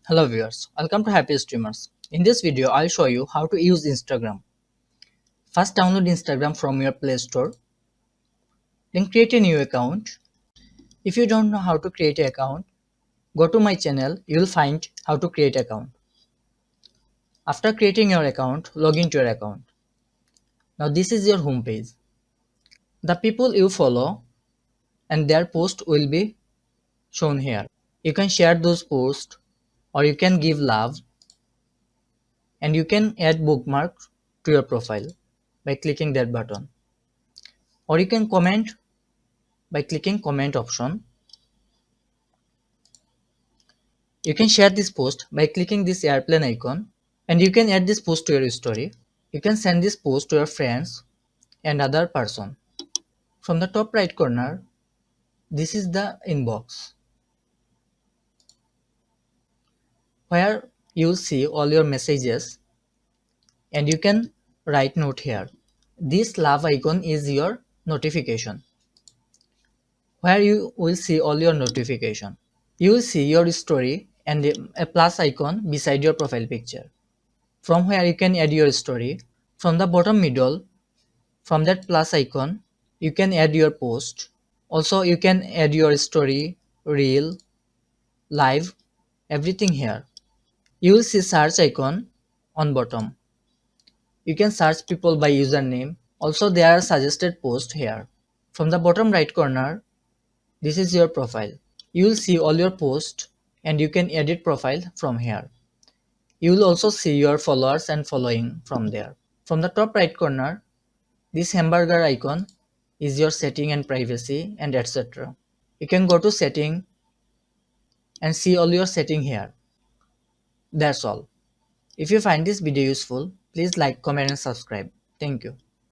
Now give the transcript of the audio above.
Hello viewers, welcome to Happy Streamers. In this video, I'll show you how to use Instagram. First download Instagram from your Play Store, then create a new account. If you don't know how to create an account, go to my channel, you'll find how to create account. After creating your account, log into your account. Now this is your home page. The people you follow and their post will be shown here. You can share those posts or you can give love and you can add bookmarks to your profile by clicking that button. Or you can comment by clicking comment option. You can share this post by clicking this airplane icon and you can add this post to your story. You can send this post to your friends and other person. From the top right corner, this is the inbox where you will see all your messages and you can write note here. This love icon is your notification where you will see all your notification. You will see your story and a plus icon beside your profile picture. From where you can add your story. From the bottom middle, from that plus icon, you can add your post. Also, you can add your story, reel, live, everything here. You will see search icon on bottom. You can search people by username. Also, there are suggested posts here. From the bottom right corner, this is your profile. You will see all your posts and you can edit profile from here. You will also see your followers and following from there. From the top right corner, this hamburger icon is your setting and privacy and etc. You can go to setting and see all your setting here. That's all. If you find this video useful, please like, comment and subscribe. Thank you.